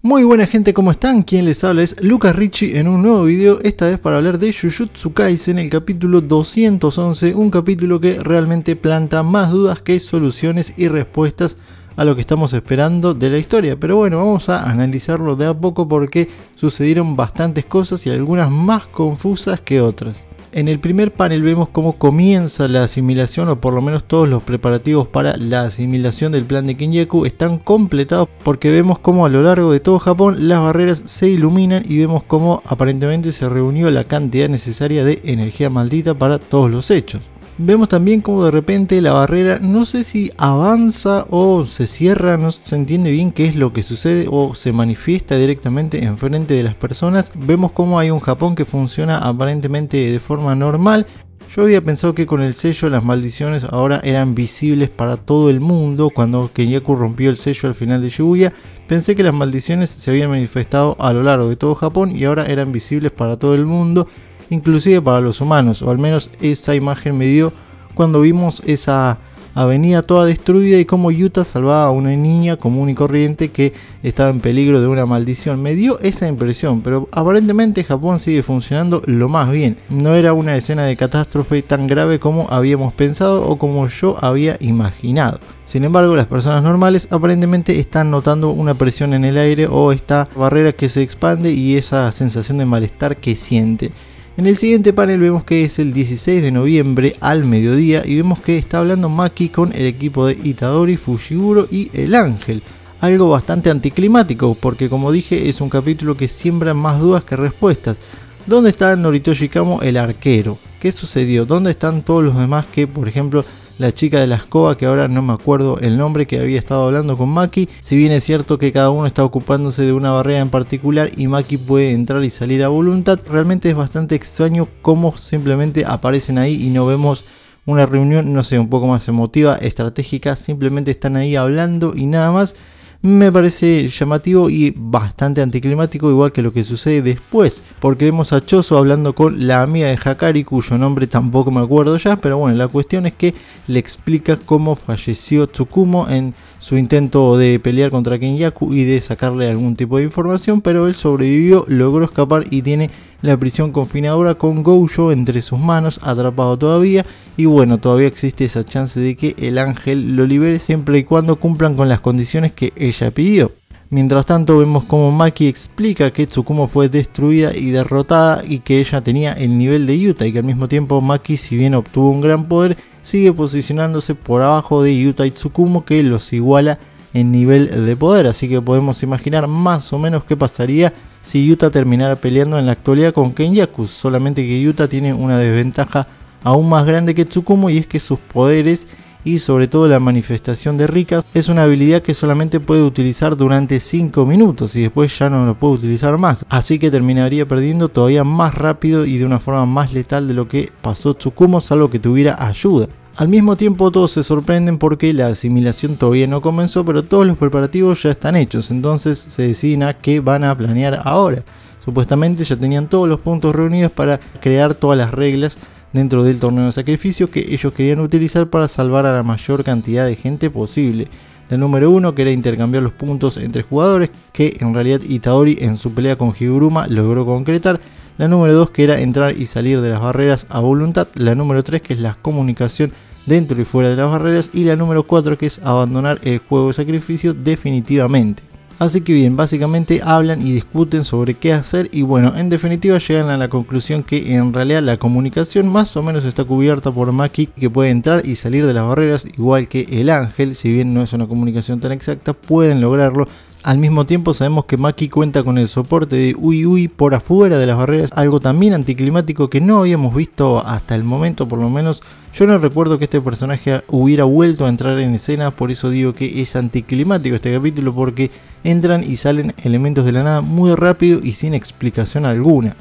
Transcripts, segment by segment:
Muy buena gente, ¿cómo están? Quien les habla es Lucas Ricci en un nuevo video, esta vez para hablar de Jujutsu Kaisen, el capítulo 211, un capítulo que realmente planta más dudas que soluciones y respuestas a lo que estamos esperando de la historia. Pero bueno, vamos a analizarlo de a poco porque sucedieron bastantes cosas y algunas más confusas que otras. En el primer panel vemos cómo comienza la asimilación, o por lo menos todos los preparativos para la asimilación del plan de Kenjaku están completados, porque vemos cómo a lo largo de todo Japón las barreras se iluminan y vemos cómo aparentemente se reunió la cantidad necesaria de energía maldita para todos los hechos. Vemos también cómo de repente la barrera, no sé si avanza o se cierra, no se entiende bien qué es lo que sucede, o se manifiesta directamente enfrente de las personas. Vemos cómo hay un Japón que funciona aparentemente de forma normal. Yo había pensado que con el sello las maldiciones ahora eran visibles para todo el mundo. Cuando Kenjaku rompió el sello al final de Shibuya, pensé que las maldiciones se habían manifestado a lo largo de todo Japón y ahora eran visibles para todo el mundo, inclusive para los humanos, o al menos esa imagen me dio cuando vimos esa avenida toda destruida y cómo Yuta salvaba a una niña común y corriente que estaba en peligro de una maldición. Me dio esa impresión, pero aparentemente Japón sigue funcionando lo más bien. No era una escena de catástrofe tan grave como habíamos pensado o como yo había imaginado. Sin embargo, las personas normales aparentemente están notando una presión en el aire o esta barrera que se expande y esa sensación de malestar que sienten. En el siguiente panel vemos que es el 16 de noviembre al mediodía y vemos que está hablando Maki con el equipo de Itadori, Fushiguro y el Ángel. Algo bastante anticlimático porque, como dije, es un capítulo que siembra más dudas que respuestas. ¿Dónde está Noritoshi Kamo, el arquero? ¿Qué sucedió? ¿Dónde están todos los demás que, por ejemplo, la chica de la escoba, que ahora no me acuerdo el nombre, que había estado hablando con Maki? Si bien es cierto que cada uno está ocupándose de una barrera en particular y Maki puede entrar y salir a voluntad, realmente es bastante extraño cómo simplemente aparecen ahí y no vemos una reunión, no sé, un poco más emotiva, estratégica. Simplemente están ahí hablando y nada más. Me parece llamativo y bastante anticlimático, igual que lo que sucede después, porque vemos a Choso hablando con la amiga de Hakari, cuyo nombre tampoco me acuerdo ya, pero bueno, la cuestión es que le explica cómo falleció Tsukumo en su intento de pelear contra Kenjaku y de sacarle algún tipo de información, pero él sobrevivió, logró escapar y tiene la prisión confinadora con Gojo entre sus manos, atrapado todavía. Y bueno, todavía existe esa chance de que el ángel lo libere siempre y cuando cumplan con las condiciones que ella pidió. Mientras tanto vemos como Maki explica que Tsukumo fue destruida y derrotada y que ella tenía el nivel de Yuta, y que al mismo tiempo Maki, si bien obtuvo un gran poder, sigue posicionándose por abajo de Yuta y Tsukumo, que los iguala en nivel de poder. Así que podemos imaginar más o menos qué pasaría si Yuta terminara peleando en la actualidad con Kenjaku, solamente que Yuta tiene una desventaja aún más grande que Tsukumo, y es que sus poderes y sobre todo la manifestación de Rika es una habilidad que solamente puede utilizar durante 5 minutos y después ya no lo puede utilizar más, así que terminaría perdiendo todavía más rápido y de una forma más letal de lo que pasó Tsukumo, salvo que tuviera ayuda. Al mismo tiempo todos se sorprenden porque la asimilación todavía no comenzó, pero todos los preparativos ya están hechos, entonces se deciden a qué van a planear ahora. Supuestamente ya tenían todos los puntos reunidos para crear todas las reglas dentro del torneo de sacrificio que ellos querían utilizar para salvar a la mayor cantidad de gente posible. La número 1, que era intercambiar los puntos entre jugadores, que en realidad Itadori en su pelea con Higuruma logró concretar. La número 2, que era entrar y salir de las barreras a voluntad. La número 3, que es la comunicación dentro y fuera de las barreras. Y la número 4, que es abandonar el juego de sacrificio definitivamente. Así que bien, básicamente hablan y discuten sobre qué hacer y bueno, en definitiva llegan a la conclusión que en realidad la comunicación más o menos está cubierta por Maki, que puede entrar y salir de las barreras igual que el ángel. Si bien no es una comunicación tan exacta, pueden lograrlo. Al mismo tiempo sabemos que Maki cuenta con el soporte de Ui Ui por afuera de las barreras, algo también anticlimático que no habíamos visto hasta el momento. Por lo menos yo no recuerdo que este personaje hubiera vuelto a entrar en escena, por eso digo que es anticlimático este capítulo, porque entran y salen elementos de la nada muy rápido y sin explicación alguna.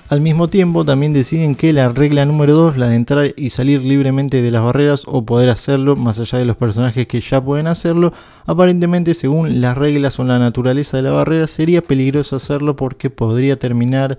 Al mismo tiempo también deciden que la regla número 2, la de entrar y salir libremente de las barreras o poder hacerlo más allá de los personajes que ya pueden hacerlo, aparentemente según las reglas o la naturaleza de la barrera sería peligroso hacerlo porque podría terminar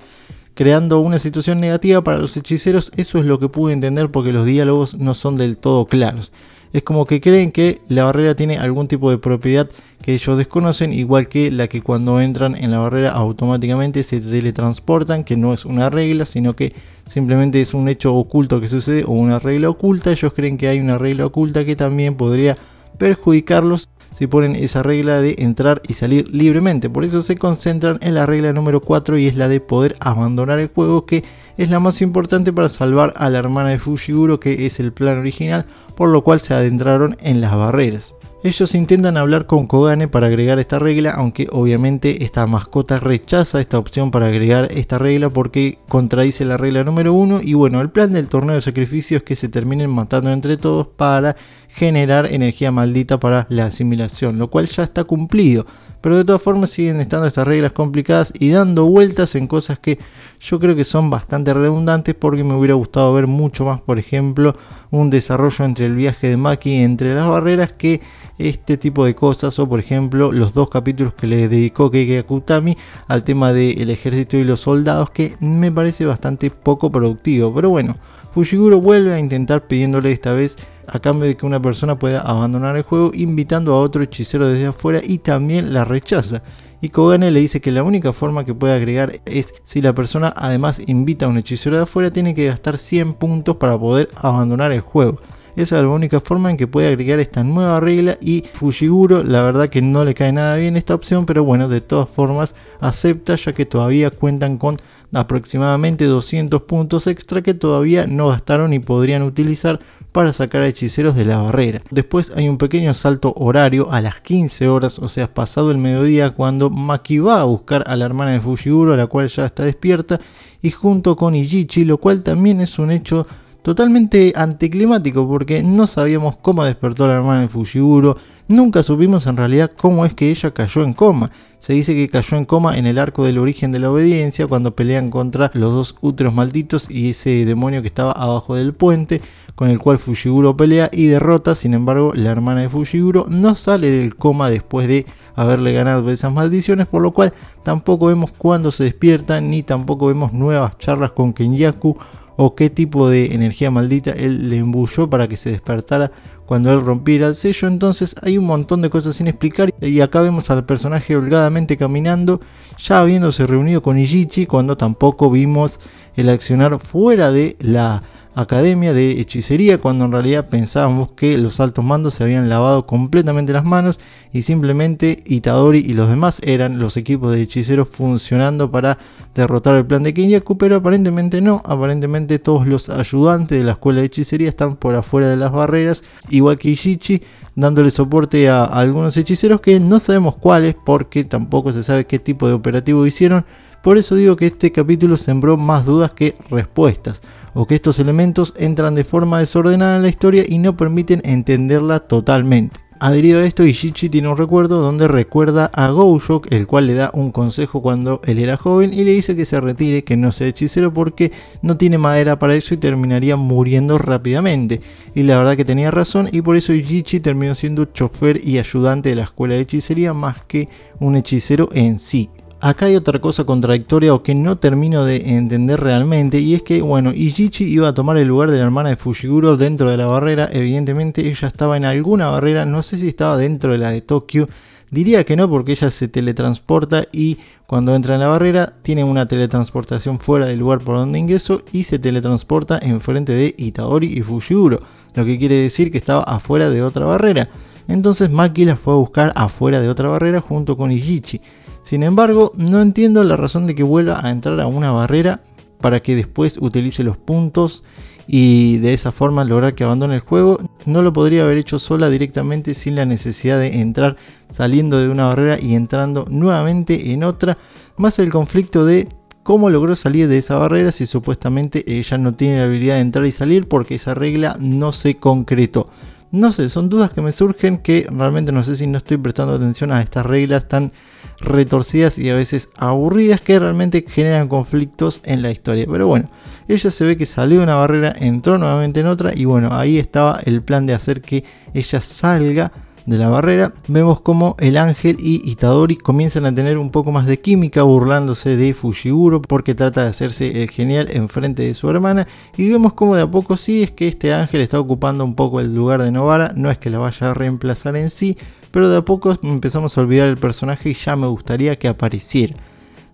creando una situación negativa para los hechiceros. Eso es lo que pude entender porque los diálogos no son del todo claros. Es como que creen que la barrera tiene algún tipo de propiedad que ellos desconocen, igual que la que cuando entran en la barrera automáticamente se teletransportan, que no es una regla, sino que simplemente es un hecho oculto que sucede o una regla oculta. Ellos creen que hay una regla oculta que también podría perjudicarlos si ponen esa regla de entrar y salir libremente. Por eso se concentran en la regla número 4 y es la de poder abandonar el juego, que es la más importante para salvar a la hermana de Fushiguro, que es el plan original, por lo cual se adentraron en las barreras. Ellos intentan hablar con Kogane para agregar esta regla, aunque obviamente esta mascota rechaza esta opción para agregar esta regla porque contradice la regla número 1. Y bueno, el plan del torneo de sacrificio es que se terminen matando entre todos para generar energía maldita para la asimilación, lo cual ya está cumplido. Pero de todas formas siguen estando estas reglas complicadas y dando vueltas en cosas que yo creo que son bastante redundantes, porque me hubiera gustado ver mucho más, por ejemplo, un desarrollo entre el viaje de Maki entre las barreras que este tipo de cosas, o por ejemplo los 2 capítulos que le dedicó Keiki Akutami al tema del ejército y los soldados, que me parece bastante poco productivo. Pero bueno, Fushiguro vuelve a intentar pidiéndole esta vez a cambio de que una persona pueda abandonar el juego, invitando a otro hechicero desde afuera, y también la rechaza. Y Kogane le dice que la única forma que puede agregar es si la persona además invita a un hechicero de afuera, tiene que gastar 100 puntos para poder abandonar el juego. Esa es la única forma en que puede agregar esta nueva regla, y Fushiguro la verdad que no le cae nada bien esta opción, pero bueno, de todas formas acepta, ya que todavía cuentan con aproximadamente 200 puntos extra que todavía no gastaron y podrían utilizar para sacar a hechiceros de la barrera. Después hay un pequeño salto horario a las 15 horas, o sea pasado el mediodía, cuando Maki va a buscar a la hermana de Fushiguro, la cual ya está despierta, y junto con Ijichi, lo cual también es un hecho totalmente anticlimático, porque no sabíamos cómo despertó a la hermana de Fushiguro, nunca supimos en realidad cómo es que ella cayó en coma. Se dice que cayó en coma en el arco del origen de la obediencia, cuando pelean contra los 2 úteros malditos y ese demonio que estaba abajo del puente, con el cual Fushiguro pelea y derrota. Sin embargo, la hermana de Fushiguro no sale del coma después de haberle ganado esas maldiciones, por lo cual tampoco vemos cuándo se despierta, ni tampoco vemos nuevas charlas con Kenyaku o qué tipo de energía maldita él le embuyó para que se despertara cuando él rompiera el sello. Entonces hay un montón de cosas sin explicar, y acá vemos al personaje holgadamente caminando, ya habiéndose reunido con Ijichi, cuando tampoco vimos el accionar fuera de la academia de hechicería, cuando en realidad pensábamos que los altos mandos se habían lavado completamente las manos y simplemente Itadori y los demás eran los equipos de hechiceros funcionando para derrotar el plan de Kenyaku. Pero aparentemente no, aparentemente todos los ayudantes de la escuela de hechicería están por afuera de las barreras, igual que Ijichi, dándole soporte a algunos hechiceros que no sabemos cuáles, porque tampoco se sabe qué tipo de operativo hicieron. Por eso digo que este capítulo sembró más dudas que respuestas, o que estos elementos entran de forma desordenada en la historia y no permiten entenderla totalmente. Adherido a esto, Ijichi tiene un recuerdo donde recuerda a Gojo, el cual le da un consejo cuando él era joven y le dice que se retire, que no sea hechicero porque no tiene madera para eso y terminaría muriendo rápidamente. Y la verdad que tenía razón, y por eso Ijichi terminó siendo chofer y ayudante de la escuela de hechicería más que un hechicero en sí. Acá hay otra cosa contradictoria o que no termino de entender realmente, y es que bueno, Ijichi iba a tomar el lugar de la hermana de Fushiguro dentro de la barrera. Evidentemente ella estaba en alguna barrera, no sé si estaba dentro de la de Tokio, diría que no, porque ella se teletransporta y cuando entra en la barrera tiene una teletransportación fuera del lugar por donde ingresó y se teletransporta enfrente de Itadori y Fushiguro, lo que quiere decir que estaba afuera de otra barrera. Entonces Maki la fue a buscar afuera de otra barrera junto con Ijichi. Sin embargo, no entiendo la razón de que vuelva a entrar a una barrera para que después utilice los puntos y de esa forma lograr que abandone el juego. No lo podría haber hecho sola directamente, sin la necesidad de entrar saliendo de una barrera y entrando nuevamente en otra. Más el conflicto de cómo logró salir de esa barrera si supuestamente ella no tiene la habilidad de entrar y salir, porque esa regla no se concretó. No sé, son dudas que me surgen, que realmente no sé si no estoy prestando atención a estas reglas tan retorcidas y a veces aburridas que realmente generan conflictos en la historia. Pero bueno, ella se ve que salió de una barrera, entró nuevamente en otra, y bueno, ahí estaba el plan de hacer que ella salga de la barrera, vemos como el ángel y Itadori comienzan a tener un poco más de química burlándose de Fushiguro porque trata de hacerse el genial enfrente de su hermana, y vemos como de a poco sí es que este ángel está ocupando un poco el lugar de Nobara, no es que la vaya a reemplazar en sí, pero de a poco empezamos a olvidar el personaje y ya me gustaría que apareciera.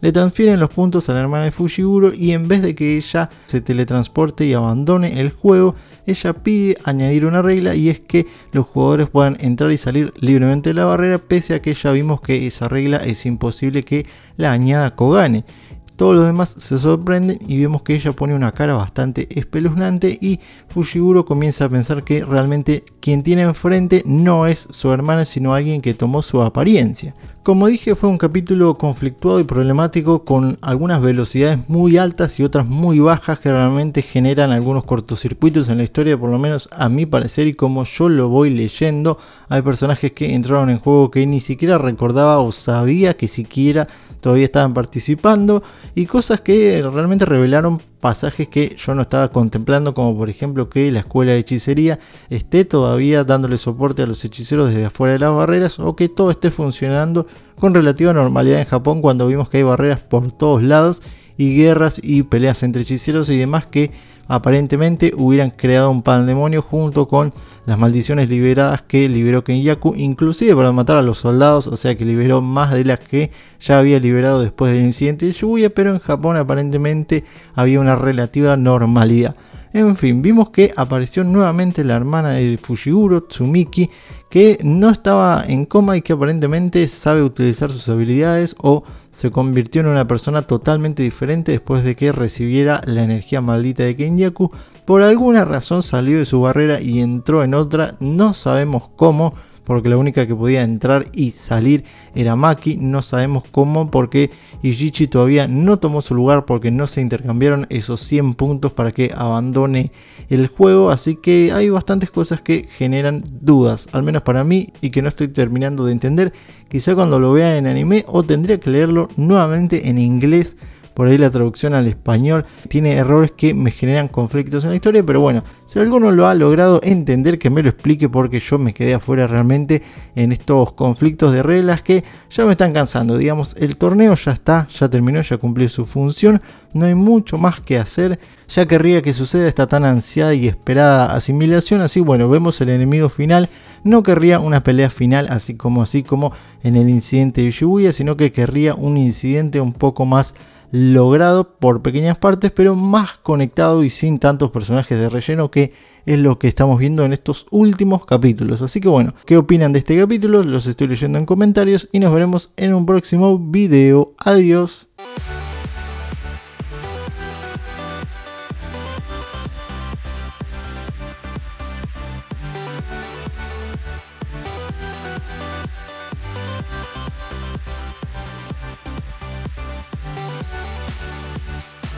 Le transfieren los puntos a la hermana de Fushiguro y en vez de que ella se teletransporte y abandone el juego, ella pide añadir una regla, y es que los jugadores puedan entrar y salir libremente de la barrera, pese a que ya vimos que esa regla es imposible que la añada Kogane. Todos los demás se sorprenden y vemos que ella pone una cara bastante espeluznante, y Fushiguro comienza a pensar que realmente quien tiene enfrente no es su hermana, sino alguien que tomó su apariencia. Como dije, fue un capítulo conflictuado y problemático, con algunas velocidades muy altas y otras muy bajas que realmente generan algunos cortocircuitos en la historia, por lo menos a mi parecer, y como yo lo voy leyendo, hay personajes que entraron en juego que ni siquiera recordaba o sabía que siquiera todavía estaban participando, y cosas que realmente revelaron pasajes que yo no estaba contemplando, como por ejemplo que la escuela de hechicería esté todavía dándole soporte a los hechiceros desde afuera de las barreras, o que todo esté funcionando con relativa normalidad en Japón cuando vimos que hay barreras por todos lados y guerras y peleas entre hechiceros y demás que aparentemente hubieran creado un pandemonio junto con las maldiciones liberadas que liberó Kenyaku, inclusive para matar a los soldados, o sea que liberó más de las que ya había liberado después del incidente de Shibuya, pero en Japón aparentemente había una relativa normalidad. En fin, vimos que apareció nuevamente la hermana de Fushiguro, Tsumiki, que no estaba en coma y que aparentemente sabe utilizar sus habilidades, o se convirtió en una persona totalmente diferente después de que recibiera la energía maldita de Kenyaku. Por alguna razón salió de su barrera y entró en otra, no sabemos cómo, porque la única que podía entrar y salir era Maki, no sabemos cómo, porque Ichichi todavía no tomó su lugar, porque no se intercambiaron esos 100 puntos para que abandone el juego, así que hay bastantes cosas que generan dudas, al menos para mí, y que no estoy terminando de entender. Quizá cuando lo vea en anime, o tendría que leerlo nuevamente en inglés. Por ahí la traducción al español tiene errores que me generan conflictos en la historia, pero bueno, si alguno lo ha logrado entender, que me lo explique, porque yo me quedé afuera realmente en estos conflictos de reglas que ya me están cansando. Digamos, el torneo ya está, ya terminó, ya cumplió su función, no hay mucho más que hacer. Ya querría que suceda esta tan ansiada y esperada asimilación, así bueno, vemos el enemigo final. No querría una pelea final así como en el incidente de Shibuya, sino que querría un incidente un poco más logrado por pequeñas partes, pero más conectado y sin tantos personajes de relleno, que es lo que estamos viendo en estos últimos capítulos. Así que bueno, ¿qué opinan de este capítulo? Los estoy leyendo en comentarios y nos veremos en un próximo video. Adiós.